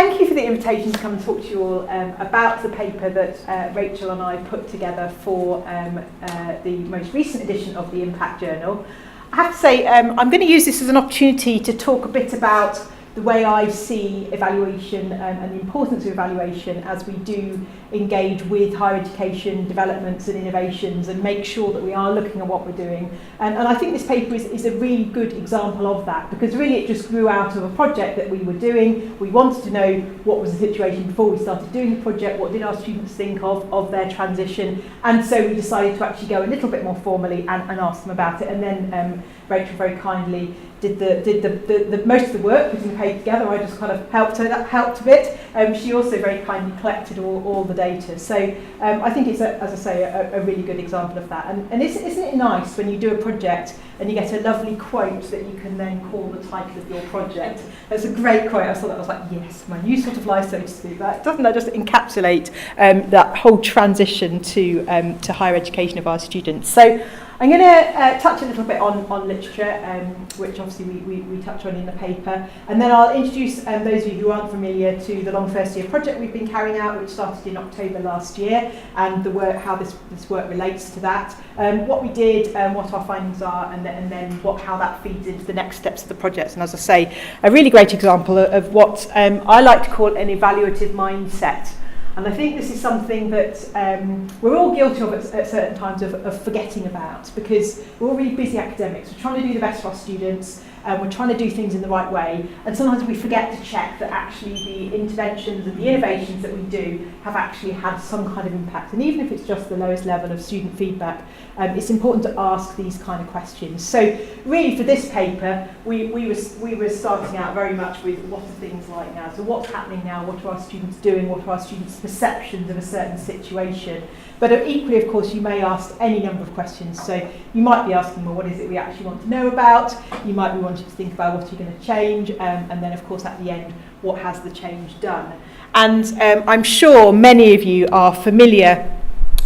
thank you for the invitation to come and talk to you all about the paper that Rachel and I put together for the most recent edition of the Impact Journal. I have to say, I'm going to use this as an opportunity to talk a bit about the way I see evaluation and the importance of evaluation as we do engage with higher education developments and innovations and make sure that we are looking at what we're doing. And I think this paper is a really good example of that, because really it just grew out of a project that we were doing. We wanted to know what was the situation before we started doing the project, what did our students think of their transition, and so we decided to actually go a little bit more formally and ask them about it. And then Rachel very kindly did the most of the work, putting the paper together. I just kind of helped a bit. She also very kindly collected all the data. So I think it's, as I say, a really good example of that. And isn't it nice when you do a project and you get a lovely quote that you can then call the title of your project? That's a great quote. I saw that, I was like, yes, my new sort of life, so to speak. Doesn't that just encapsulate that whole transition to higher education of our students? So I'm going to touch a little bit on literature, which obviously we touch on in the paper, and then I'll introduce those of you who aren't familiar to the long first year project we've been carrying out, which started in October last year, and the work, how this work relates to that, what we did, what our findings are, and then how that feeds into the next steps of the project. And as I say, a really great example of what I like to call an evaluative mindset. And I think this is something that we're all guilty of at certain times of forgetting about, because we're all really busy academics. We're trying to do the best for our students, we're trying to do things in the right way, and sometimes we forget to check that actually the interventions and the innovations that we do have actually had some kind of impact. And even if it's just the lowest level of student feedback, it's important to ask these kind of questions. So really for this paper, we were starting out very much with what are things like now. So what's happening now? What are our students doing? What are our students' perceptions of a certain situation? But equally, of course, you may ask any number of questions. So you might be asking, well, what is it we actually want to know about? You might be wanting to think about what you're going to change. And then, of course, at the end, what has the change done? And I'm sure many of you are familiar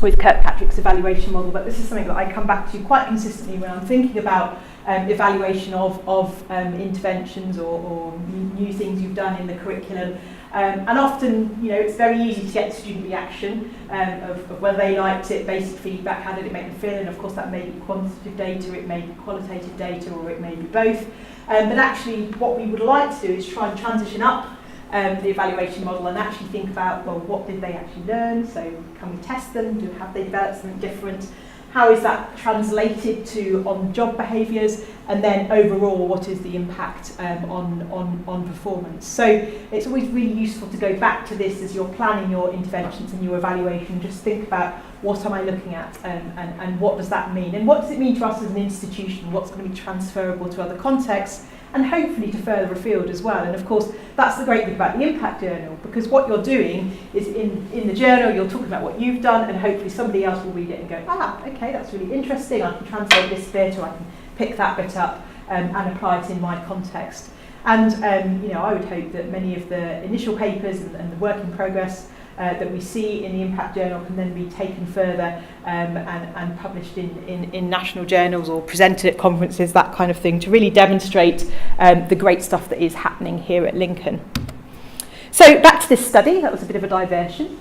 with Kirkpatrick's evaluation model, but this is something that I come back to quite consistently when I'm thinking about evaluation of interventions or new things you've done in the curriculum. And often, you know, it's very easy to get student reaction of whether they liked it, basic feedback, how did it make them feel, and of course that may be quantitative data, it may be qualitative data, or it may be both. But actually what we would like to do is try and transition up the evaluation model and actually think about, well, what did they actually learn? So can we test them? Have they developed something different? How is that translated to on-job behaviours? And then overall, what is the impact on performance? So it's always really useful to go back to this as you're planning your interventions and your evaluation. Just think about, what am I looking at, and what does that mean? And what does it mean to us as an institution? What's going to be transferable to other contexts? And hopefully to further afield as well. And of course, that's the great thing about the Impact Journal, because what you're doing is in the journal, you're talking about what you've done, and hopefully somebody else will read it and go, okay, that's really interesting, I can translate this bit, or I can pick that bit up and apply it in my context. And you know, I would hope that many of the initial papers and the work in progress that we see in the Impact Journal can then be taken further and published in national journals or presented at conferences, that kind of thing, to really demonstrate the great stuff that is happening here at Lincoln. So back to this study, that was a bit of a diversion.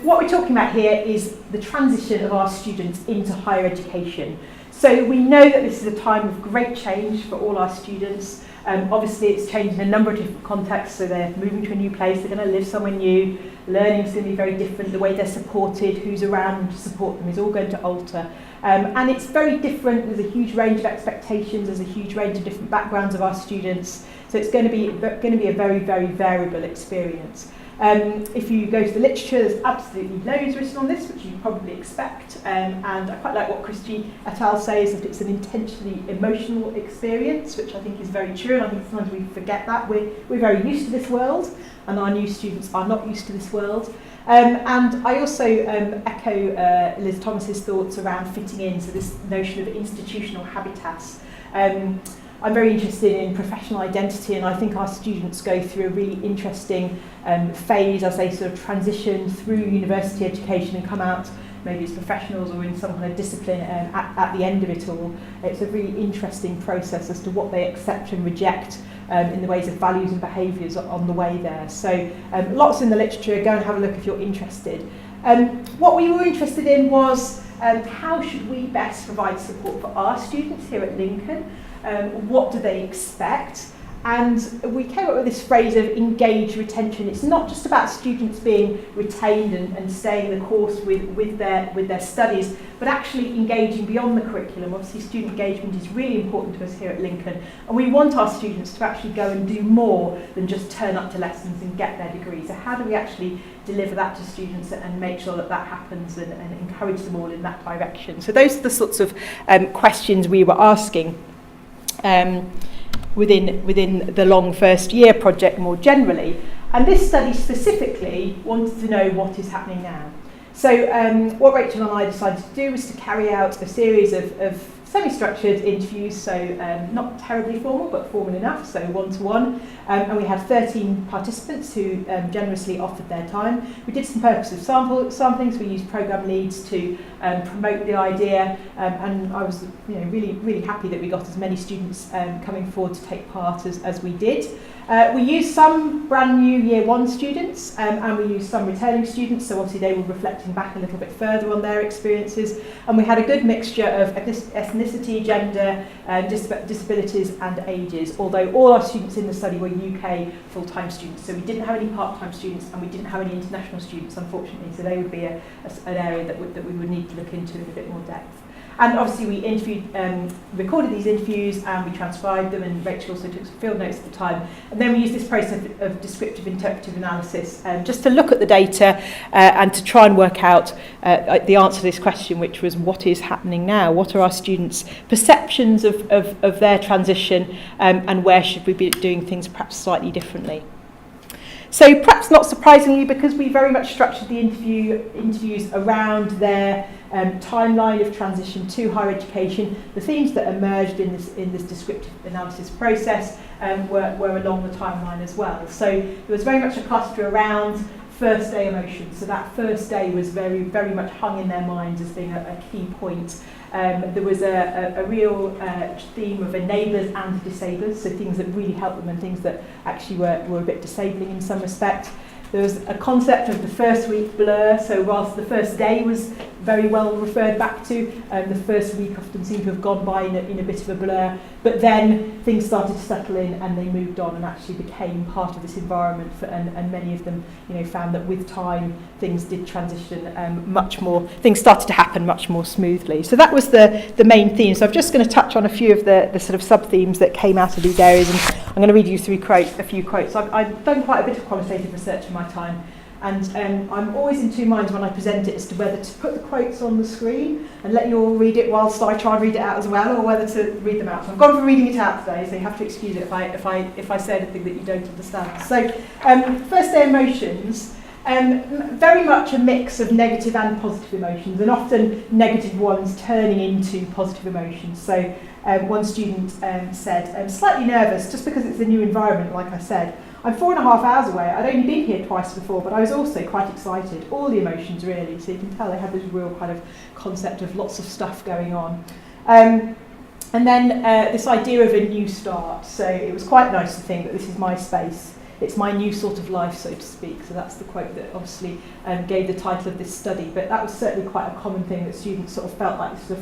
What we're talking about here is the transition of our students into higher education. So we know that this is a time of great change for all our students. Obviously it's changed in a number of different contexts, so they're moving to a new place, they're going to live somewhere new, learning is going to be very different, the way they're supported, who's around them to support them is all going to alter. And it's very different, there's a huge range of expectations, there's a huge range of different backgrounds of our students, so it's going to be a very, very variable experience. If you go to the literature, there's absolutely loads written on this, which you'd probably expect, and I quite like what Christie et al. Says, that it's an intentionally emotional experience, which I think is very true, and I think sometimes we forget that. We're very used to this world, and our new students are not used to this world. And I also echo Liz Thomas's thoughts around fitting in, so this notion of institutional habitats. I'm very interested in professional identity, and I think our students go through a really interesting phase as they sort of transition through university education and come out maybe it's professionals or in some kind of discipline at the end of it all. It's a really interesting process as to what they accept and reject in the ways of values and behaviours on the way there. So lots in the literature, go and have a look if you're interested. What we were interested in was how should we best provide support for our students here at Lincoln? What do they expect? And we came up with this phrase of engaged retention. It's not just about students being retained and staying the course with their studies, but actually engaging beyond the curriculum. Obviously, student engagement is really important to us here at Lincoln, and we want our students to actually go and do more than just turn up to lessons and get their degree. So how do we actually deliver that to students and make sure that that happens and encourage them all in that direction? So those are the sorts of questions we were asking within the long first year project more generally. And this study specifically wanted to know what is happening now. So what Rachel and I decided to do was to carry out a series of semi-structured interviews, so not terribly formal, but formal enough, so one-to-one. And we had 13 participants who generously offered their time. We did some purposive sampling, so we used programme leads to promote the idea, and I was really happy that we got as many students coming forward to take part as we did. We used some brand new year one students and we used some returning students, so obviously they were reflecting back a little bit further on their experiences, and we had a good mixture of ethnicity, gender, disabilities and ages, although all our students in the study were UK full-time students, so we didn't have any part-time students and we didn't have any international students, unfortunately, so they would be an area that we would need to look into in a bit more depth. And obviously we recorded these interviews and we transcribed them, and Rachel also took some field notes at the time. And then we used this process of descriptive interpretive analysis just to look at the data and to try and work out the answer to this question, which was what is happening now? What are our students' perceptions of their transition, and where should we be doing things perhaps slightly differently? So perhaps not surprisingly, because we very much structured the interviews around their timeline of transition to higher education, the themes that emerged in this descriptive analysis process were along the timeline as well. So there was very much a cluster around first day emotions. So that first day was very, very much hung in their minds as being a key point. There was a real theme of enablers and disablers, so things that really helped them and things that actually were a bit disabling in some respect. There was a concept of the first week blur, so whilst the first day was very well referred back to, the first week often seemed to have gone by in a bit of a blur, but then things started to settle in and they moved on and actually became part of this environment, and many of them found that with time things did transition much more, things started to happen much more smoothly. So that was the main theme. So I'm just going to touch on a few of the sort of sub-themes that came out of these areas, and I'm going to read you through a few quotes. I've done quite a bit of qualitative research in my time, and I'm always in two minds when I present it as to whether to put the quotes on the screen and let you all read it whilst I try and read it out as well, or whether to read them out. So I've gone for reading it out today, so you have to excuse it if I say anything that you don't understand. So first day emotions, very much a mix of negative and positive emotions, and often negative ones turning into positive emotions. So one student said, I'm slightly nervous just because it's a new environment, like I said. I'm 4.5 hours away. I'd only been here twice before, but I was also quite excited. All the emotions, really. So you can tell they had this real kind of concept of lots of stuff going on. And then this idea of a new start. So it was quite nice to think that this is my space. It's my new sort of life, so to speak. So that's the quote that obviously gave the title of this study. But that was certainly quite a common thing, that students sort of felt like this was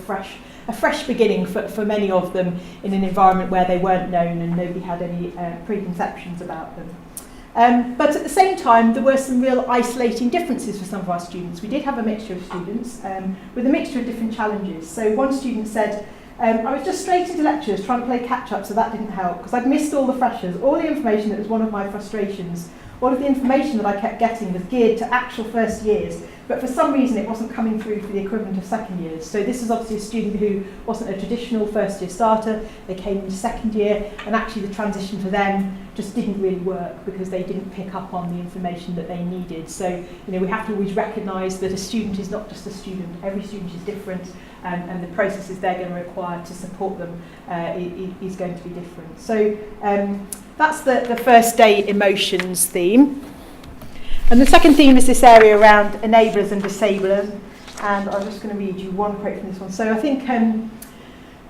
a fresh beginning for many of them in an environment where they weren't known and nobody had any preconceptions about them. But at the same time, there were some real isolating differences for some of our students. We did have a mixture of students with a mixture of different challenges. So one student said, I was just straight into lectures trying to play catch-up, so that didn't help, because I'd missed all the freshers, all the information that was one of my frustrations. All of the information that I kept getting was geared to actual first years, but for some reason it wasn't coming through for the equivalent of second years. So this is obviously a student who wasn't a traditional first year starter. They came into second year, and actually the transition for them just didn't really work because they didn't pick up on the information that they needed. So we have to always recognise that a student is not just a student. Every student is different, and the processes they're going to require to support them is going to be different. So that's the first day emotions theme. And the second theme is this area around enablers and disablers. and I'm just going to read you one quote from this one. So I think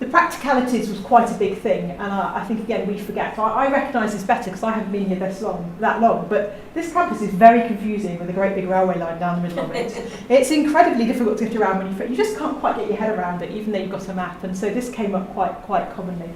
the practicalities was quite a big thing, and I think again we forget. I recognise this better because I haven't been here that long, but this campus is very confusing with a great big railway line down the middle of it. It's incredibly difficult to get around when you just can't quite get your head around it, even though you've got a map, and so this came up quite commonly.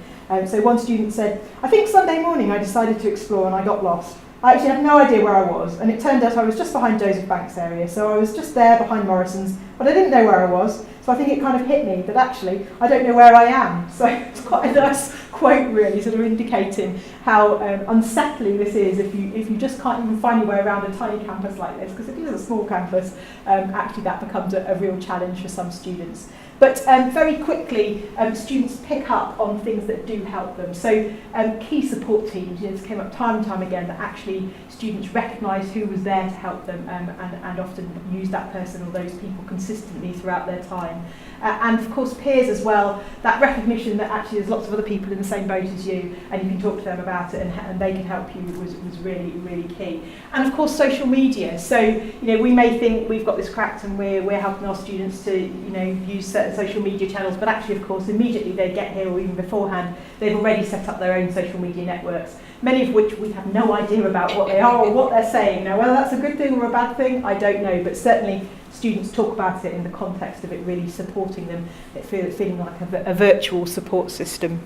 So one student said, I think Sunday morning I decided to explore and I got lost. I actually had no idea where I was, and it turned out I was just behind Joseph Banks area, so I was just there behind Morrison's, but I didn't know where I was, so I think it kind of hit me that actually I don't know where I am. So it's quite a nice quote, really, sort of indicating how unsettling this is if you just can't even find your way around a tiny campus like this, because if it is a small campus, actually that becomes a real challenge for some students. But very quickly, students pick up on things that do help them. So key support teams, this came up time and time again, that actually students recognise who was there to help them and often use that person or those people consistently throughout their time. And of course peers as well, that recognition that actually there's lots of other people in the same boat as you and you can talk to them about it and they can help you was really, really key. And of course social media. So we may think we've got this cracked and we're helping our students to use certain social media channels, but actually of course immediately they get here or even beforehand they've already set up their own social media networks, many of which we have no idea about what they are or what they're saying. Now whether that's a good thing or a bad thing, I don't know, but certainly students talk about it in the context of it really supporting them, feeling like a virtual support system.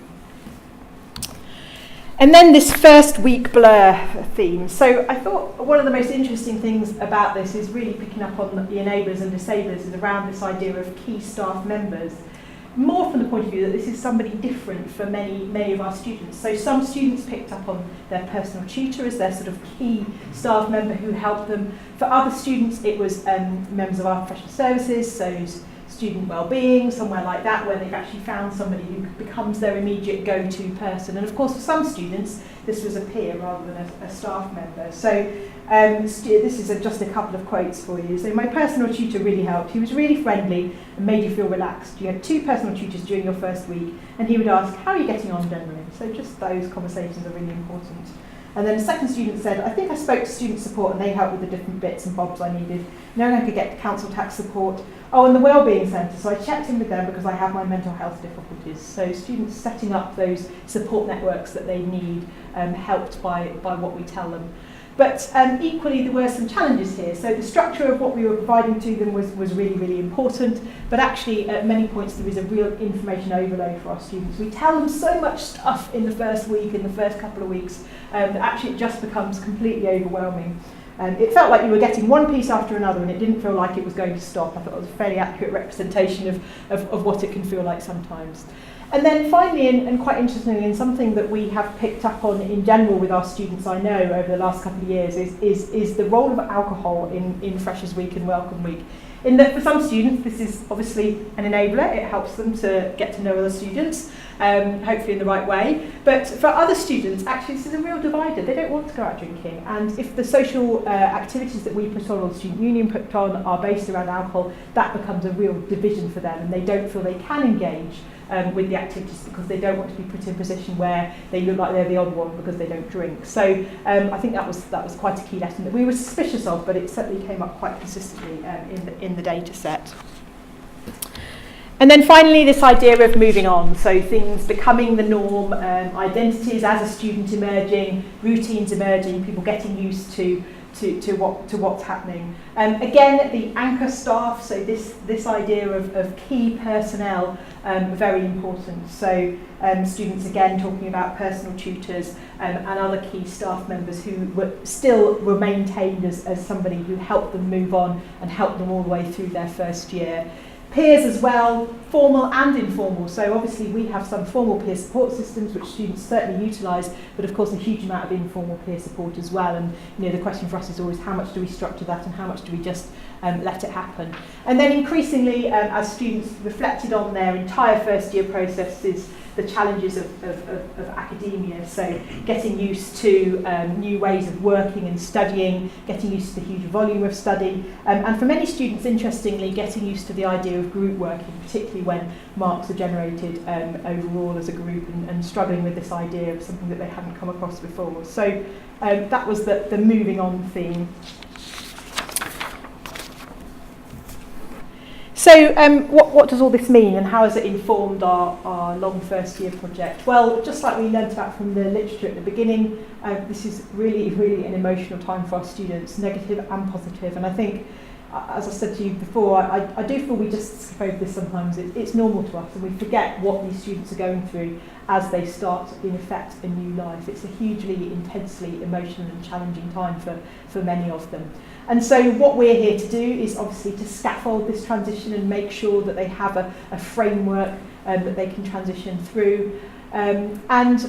And then this first week blur theme. So I thought one of the most interesting things about this is really picking up on the enablers and disablers is around this idea of key staff members. More from the point of view that this is somebody different for many of our students. So some students picked up on their personal tutor as their sort of key staff member who helped them. For other students it was members of our professional services, so student wellbeing, somewhere like that, where they've actually found somebody who becomes their immediate go-to person. And of course for some students this was a peer rather than a staff member. So this is just a couple of quotes for you. So my personal tutor really helped. He was really friendly and made you feel relaxed. You had 2 personal tutors during your first week and he would ask, how are you getting on generally? So just those conversations are really important. And then a second student said, I think I spoke to student support and they helped with the different bits and bobs I needed. Knowing I could get council tax support. Oh, and the wellbeing centre, so I checked in with them because I have my mental health difficulties. So students setting up those support networks that they need, helped by what we tell them. But equally there were some challenges here. So the structure of what we were providing to them was really, really important, but actually at many points there is a real information overload for our students. We tell them so much stuff in the first week, in the first couple of weeks, that actually it just becomes completely overwhelming. It felt like you were getting one piece after another and it didn't feel like it was going to stop. I thought it was a fairly accurate representation of what it can feel like sometimes. And then finally, and quite interestingly, and something that we have picked up on in general with our students, I know, over the last couple of years, is the role of alcohol in Freshers Week and Welcome Week. In that for some students, this is obviously an enabler. It helps them to get to know other students, hopefully in the right way. But for other students, actually this is a real divider. They don't want to go out drinking. And if the social activities that we put on, or the student union put on, are based around alcohol, that becomes a real division for them. And they don't feel they can engage with the activities because they don't want to be put in a position where they look like they're the odd one because they don't drink. So I think that was quite a key lesson that we were suspicious of, but it certainly came up quite consistently in the data set. And then finally, this idea of moving on, so things becoming the norm, identities as a student emerging, routines emerging, people getting used to what's happening. Again, the anchor staff, so this idea of key personnel, very important. So students again talking about personal tutors and other key staff members who were maintained as somebody who helped them move on and helped them all the way through their first year. Peers as well, formal and informal. So obviously we have some formal peer support systems which students certainly utilise, but of course a huge amount of informal peer support as well. And the question for us is always how much do we structure that and how much do we just let it happen. And then increasingly as students reflected on their entire first year processes, the challenges of academia, so getting used to new ways of working and studying, getting used to the huge volume of study, and for many students, interestingly, getting used to the idea of group working, particularly when marks are generated overall as a group, and struggling with this idea of something that they hadn't come across before. So that was the moving on theme. So So what does all this mean, and how has it informed our long first year project? Well, just like we learnt about from the literature at the beginning, this is really, really an emotional time for our students, negative and positive. And I think, as I said to you before, I do feel we just skip over this sometimes. It's normal to us, and we forget what these students are going through as they start, in effect, a new life. It's a hugely, intensely emotional and challenging time for many of them. And so what we're here to do is obviously to scaffold this transition and make sure that they have a framework that they can transition through. And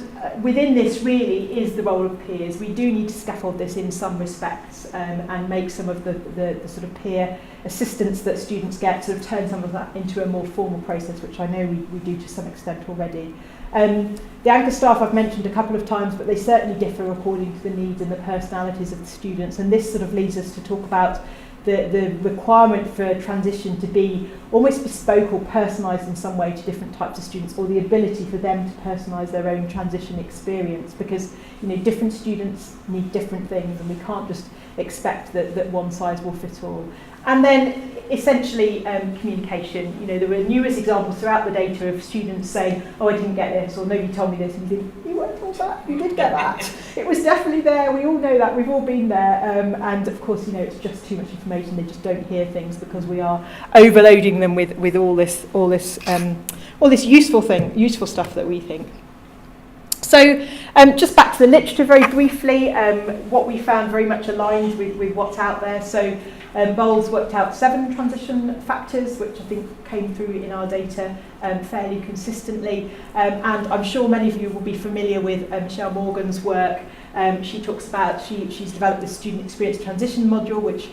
within this really is the role of peers. We do need to scaffold this in some respects and make some of the sort of peer assistance that students get, sort of turn some of that into a more formal process, which I know we do to some extent already. The anchor staff I've mentioned a couple of times, but they certainly differ according to the needs and the personalities of the students, and this sort of leads us to talk about the requirement for transition to be almost bespoke or personalised in some way to different types of students, or the ability for them to personalise their own transition experience, because different students need different things, and we can't just expect that one size will fit all. And then essentially communication. There were numerous examples throughout the data of students saying, oh, I didn't get this, or nobody told me this, and you think, you weren't told that, you did get that. It was definitely there, we all know that, we've all been there, and of course, it's just too much information, they just don't hear things because we are overloading them with all this useful stuff that we think. So just back to the literature very briefly, what we found very much aligns with what's out there. So Bowles worked out 7 transition factors, which I think came through in our data fairly consistently. And I'm sure many of you will be familiar with Michelle Morgan's work. She talks about, she's developed this student experience transition model, which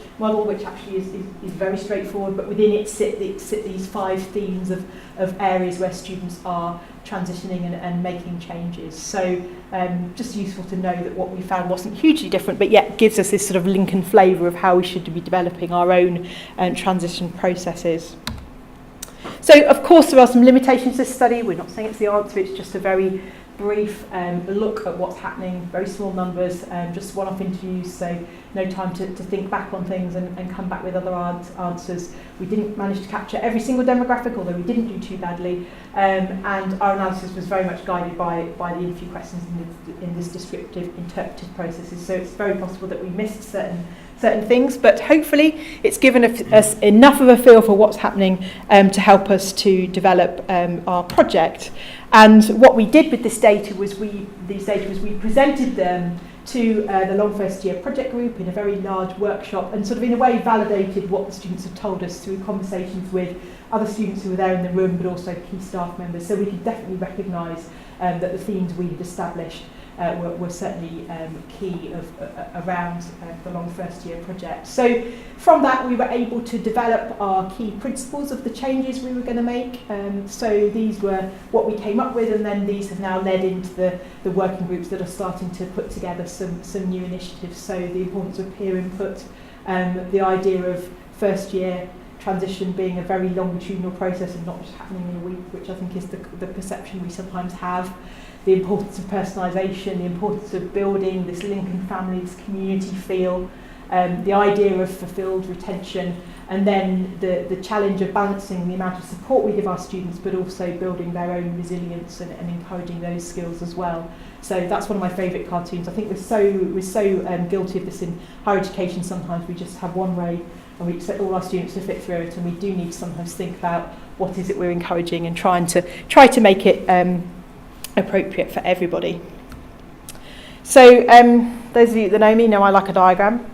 actually is very straightforward, but within it sit these 5 themes of areas where students are transitioning and making changes. So just useful to know that what we found wasn't hugely different, but yet gives us this sort of Lincoln flavour of how we should be developing our own transition processes. So of course there are some limitations to this study. We're not saying it's the answer, it's just a very brief look at what's happening, very small numbers, just one-off interviews, so no time to think back on things and come back with other answers. We didn't manage to capture every single demographic, although we didn't do too badly, and our analysis was very much guided by the interview questions in this descriptive interpretive processes, so it's very possible that we missed certain things, but hopefully it's given us enough of a feel for what's happening to help us to develop our project. And what we did with this data was we presented them to the Long First Year project group in a very large workshop, and sort of in a way validated what the students had told us through conversations with other students who were there in the room, but also key staff members. So we could definitely recognise that the themes we had established were certainly key around the Long First Year project. So from that we were able to develop our key principles of the changes we were going to make. So these were what we came up with, and then these have now led into the working groups that are starting to put together some new initiatives. So the importance of peer input, the idea of first year transition being a very longitudinal process and not just happening in a week, which I think is the perception we sometimes have. The importance of personalisation, the importance of building this Lincoln family, this community feel, the idea of fulfilled retention, and then the challenge of balancing the amount of support we give our students, but also building their own resilience and encouraging those skills as well. So that's one of my favourite cartoons. I think we're so guilty of this in higher education. Sometimes we just have one way and we expect all our students to fit through it, and we do need to sometimes think about what is it we're encouraging and try to make it appropriate for everybody. So those of you that know me know I like a diagram.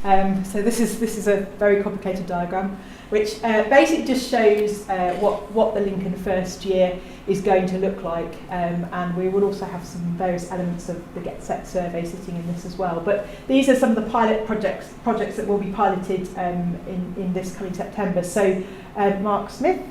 So this is a very complicated diagram, which basically just shows what the Lincoln first year is going to look like, and we will also have some various elements of the Get Set survey sitting in this as well. But these are some of the pilot projects that will be piloted in this coming September. So Mark Smith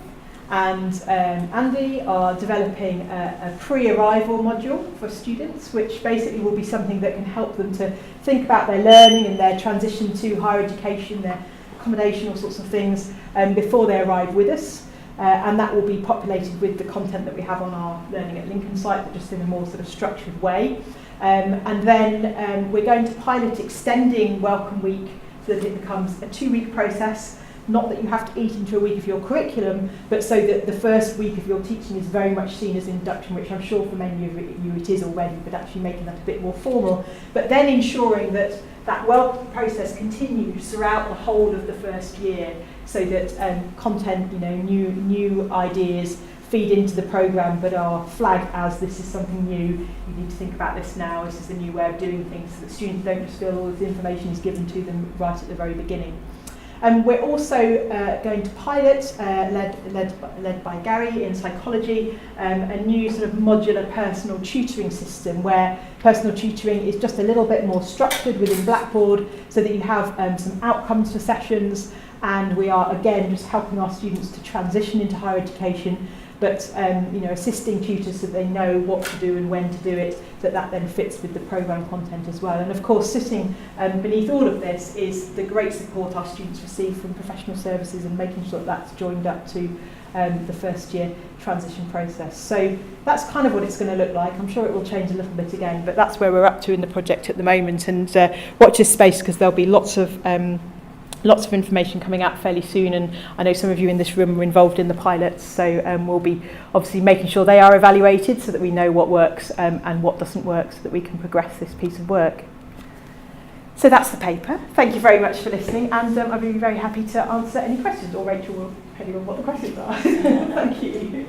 and Andy are developing a pre-arrival module for students, which basically will be something that can help them to think about their learning and their transition to higher education, their accommodation, all sorts of things, before they arrive with us. And that will be populated with the content that we have on our Learning at Lincoln site, but just in a more sort of structured way. And then we're going to pilot extending Welcome Week so that it becomes a 2-week process. not that you have to eat into a week of your curriculum, but so that the first week of your teaching is very much seen as induction, which I'm sure for many of you it is already, but actually making that a bit more formal. But then ensuring that that welcome process continues throughout the whole of the first year, so that content, new ideas feed into the programme but are flagged as this is something new, you need to think about this now, this is the new way of doing things, so that students don't just feel all the information is given to them right at the very beginning. We're also going to pilot, led by Gary in psychology, a new sort of modular personal tutoring system where personal tutoring is just a little bit more structured within Blackboard, so that you have some outcomes for sessions, and we are again just helping our students to transition into higher education, but assisting tutors so they know what to do and when to do it, that then fits with the programme content as well. And of course, sitting beneath all of this is the great support our students receive from professional services, and making sure that that's joined up to the first year transition process. So that's kind of what it's going to look like. I'm sure it will change a little bit again, but that's where we're up to in the project at the moment. And watch this space, because there'll be lots of information coming out fairly soon, and I know some of you in this room are involved in the pilots, so we'll be obviously making sure they are evaluated so that we know what works and what doesn't work, so that we can progress this piece of work. So that's the paper. Thank you very much for listening, and I'll be very happy to answer any questions, or Rachel will tell you what the questions are. Thank you.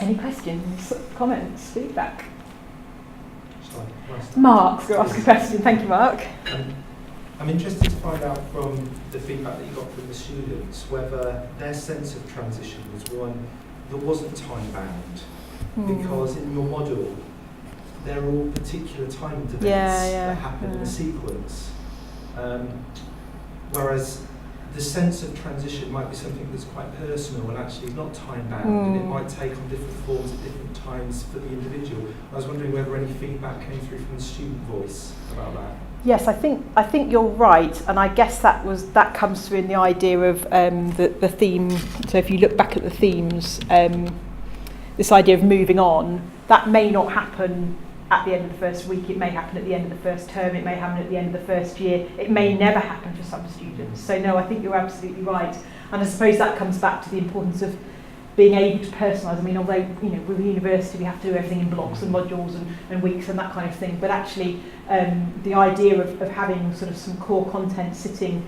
Any questions, comments, feedback? Mark's going to ask a question. Thank you, Mark. I'm interested to find out from the feedback that you got from the students whether their sense of transition was one that wasn't time-bound. Because in your model, there are all particular timed events that happen in a sequence. Whereas the sense of transition might be something that's quite personal and actually not time-bound, and it might take on different forms at different times for the individual. I was wondering whether any feedback came through from the student voice about that. Yes, I think you're right, and I guess that comes through in the idea of the theme. So if you look back at the themes, this idea of moving on, that may not happen at the end of the first week, it may happen at the end of the first term, it may happen at the end of the first year, it may never happen for some students. So no, I think you're absolutely right. And I suppose that comes back to the importance of being able to personalise. I mean, although, with the university we have to do everything in blocks and modules and weeks and that kind of thing, but actually the idea of having sort of some core content sitting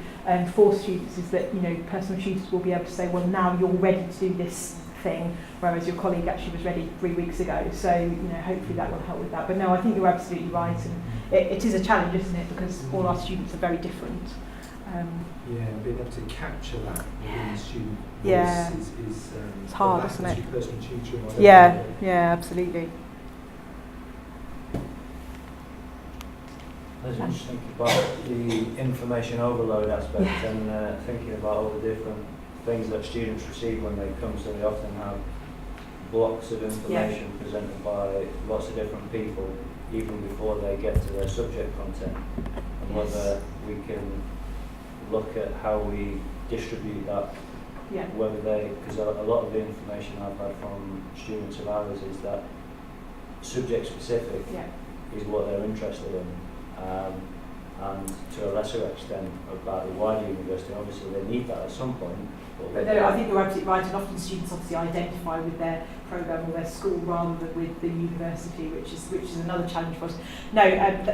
for students is that, personal tutors will be able to say, well, now you're ready to do this thing, whereas your colleague actually was ready 3 weeks ago. So, hopefully that will help with that. But no, I think you're absolutely right, and it is a challenge, isn't it? Because all our students are very different. Being able to capture that within the student voice is it's hard, isn't it? Personal tutoring, Absolutely. I was just thinking about the information overload aspect and thinking about all the different things that students receive when they come, so they often have blocks of information presented by lots of different people even before they get to their subject content, and whether we can look at how we distribute that, whether because a lot of the information I've had from students of ours is that subject specific is what they're interested in, and to a lesser extent about the wider university. Obviously they need that at some point. But no, I think you're absolutely right, and often students obviously identify with their programme or their school rather than with the university, which is another challenge for us. No,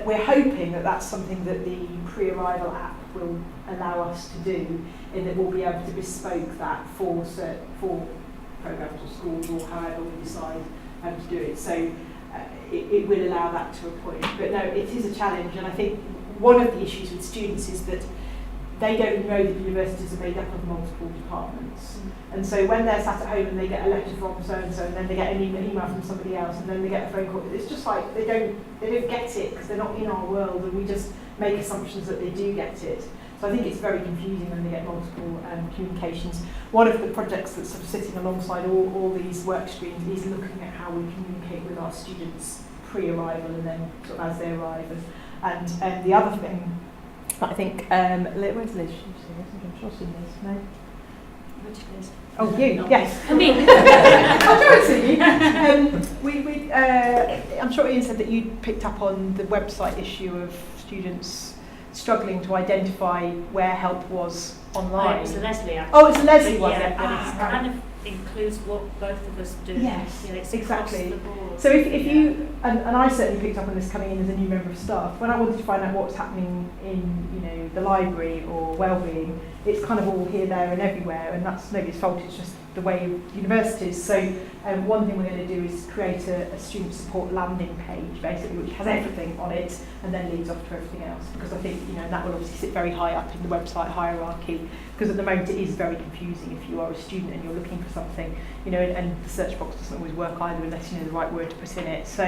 we're hoping that that's something that the pre-arrival app will allow us to do, in that we'll be able to bespoke that for programmes or schools or however we decide how to do it. So it will allow that to a point. But no, it is a challenge, and I think one of the issues with students is that they don't know that universities are made up of multiple departments. And so when they're sat at home and they get a letter from so-and-so, and then they get an email from somebody else, and then they get a phone call, it's just like they don't get it because they're not in our world, and we just make assumptions that they do get it. So I think it's very confusing when they get multiple communications. One of the projects that's sort of sitting alongside all these work streams is looking at how we communicate with our students pre-arrival and then sort of as they arrive. And the other thing, I think, where's Liz? I'm sure she's seen this, no? Which Liz? Oh, you, yes. Me. I'll throw it to you. I'm sure Ian said that you picked up on the website issue of students struggling to identify where help was online. It was Leslie, actually. Oh, it's Leslie, was yeah, it? but Ah, it right. kind of includes what both of us do. Yes, Yeah, it's exactly. across the board. So if you, and I certainly picked up on this coming in as a new member of staff, when I wanted to find out what's happening in, you know, the library or wellbeing, it's kind of all here, there and everywhere, and that's nobody's fault, it's just the way of universities. So one thing we're going to do is create a student support landing page, basically, which has everything on it and then leads off to everything else, because I think, you know, that will obviously sit very high up in the website hierarchy, because at the moment it is very confusing if you are a student and you're looking for something, you know, and the search box doesn't always work either unless you know the right word to put in it. So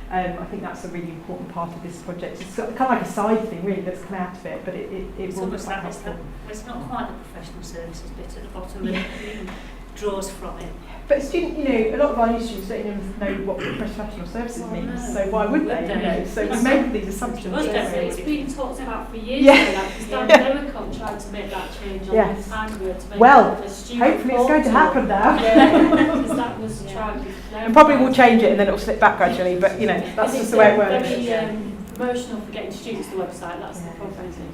I think that's a really important part of this project. It's kind of like a side thing really that's come out of it, but it It's will be almost quite like helpful. it's not quite the professional services bit at the bottom, Yeah. it draws from it. But a student, you know, a lot of our new students don't even know what professional services Well, means, no. so why would they, Would you they? know? So we make these assumptions. Well, don't that's we? it. It's been talked about for years Yeah. now, because Dan Demicon tried to make that change on Yes. his handbook to make Well, it a student Hopefully it's going to portal. happen now. Yeah, because that was Yeah. tried before. And probably we'll change it and then it'll slip back gradually, but you know, that's just the way it works. Very promotional for getting students to the website, that's Yeah. the problem, isn't it?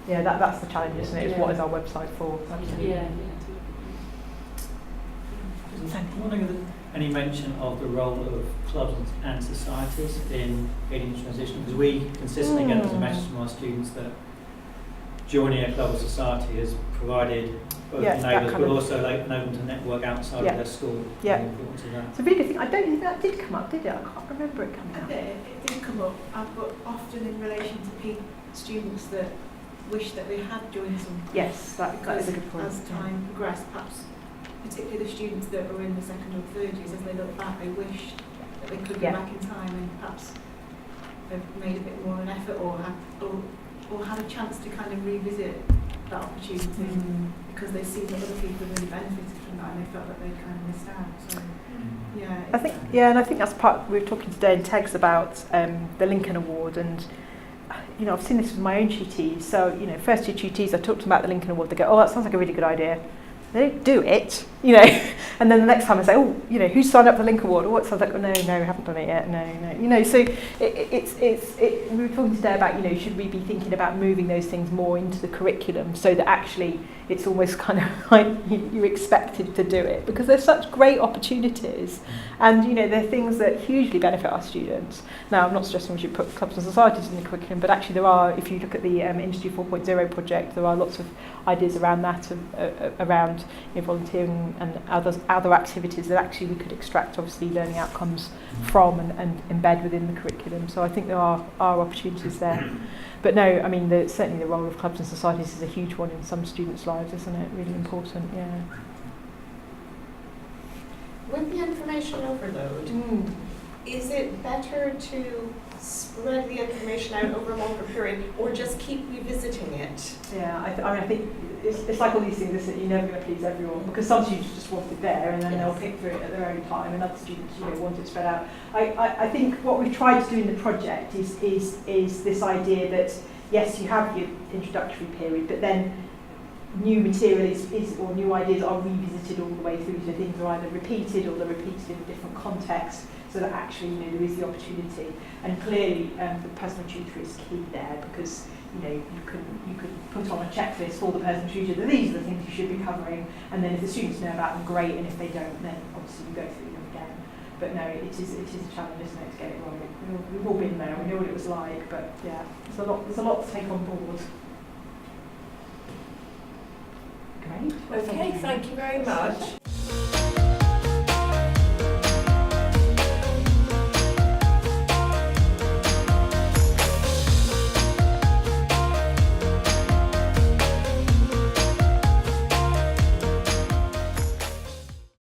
Yeah, that's the challenge, isn't it? Is Yeah. what is our website for? Yeah. I'm wondering if any mention of the role of clubs and societies in aiding transition, because we consistently get as a message from our students that joining a club or society has provided both Yeah, that enablers kind but of- also like enabled to network outside Yeah. of their school. Yeah. The importance of that. It's a really good thing. I don't think that did come up, did it? I can't remember it coming A up. bit, it did come up, but often in relation to students that wish that they had joined some. Yes, that is Because a good point. as time progressed, perhaps particularly the students that were in the second or third years, as they look back, they wish that they could Yeah. go back in time and perhaps have made a bit more of an effort or had a chance to kind of revisit that opportunity because they've seen that other people have really benefited from that and they felt that they kind of missed out. So yeah, I think, yeah, and I think that's part. We were talking today in TEGS about the Lincoln Award, and you know, I've seen this with my own tutees. So you know, first year tutees, I talked about the Lincoln Award. They go, "Oh, that sounds like a really good idea." They don't do it, you know. And then the next time I say, "Oh, you know, who's signed up for the Lincoln Award?" Or what sounds like, "Oh, no, we haven't done it yet." No, you know. So we were talking today about, you know, should we be thinking about moving those things more into the curriculum so that actually it's almost kind of like you're expected to do it, because there's such great opportunities, and you know, they're things that hugely benefit our students. Now, I'm not suggesting we should put clubs and societies in the curriculum, but actually there are, if you look at the Industry 4.0 project, there are lots of ideas around that, around, you know, volunteering and other activities that actually we could extract obviously learning outcomes from and embed within the curriculum. So I think there are opportunities there. But no, I mean, certainly the role of clubs and societies is a huge one in some students' lives, isn't it? Really important, yeah. With the information overload, is it better to spread the information out over a longer period or just keep revisiting it? Yeah, I think it's like all these things, isn't it? You're never going to please everyone, because some students just want it there and then they'll pick through it at their own time, and other students, you know, want it spread out. I think what we've tried to do in the project is this idea that yes, you have your introductory period, but then new material or new ideas are revisited all the way through, so things are either repeated or they're repeated in a different context, so that actually, you know, there is the opportunity. And clearly the personal tutor is key there, because you know, you could put on a checklist for the personal tutor that these are the things you should be covering, and then if the students know about them, great, and if they don't, then obviously you go through them again. But no, it is a challenge, isn't it, to get it right. We've all been there, we know what it was like, but yeah, there's a lot to take on board. Great. Okay, thank you very much.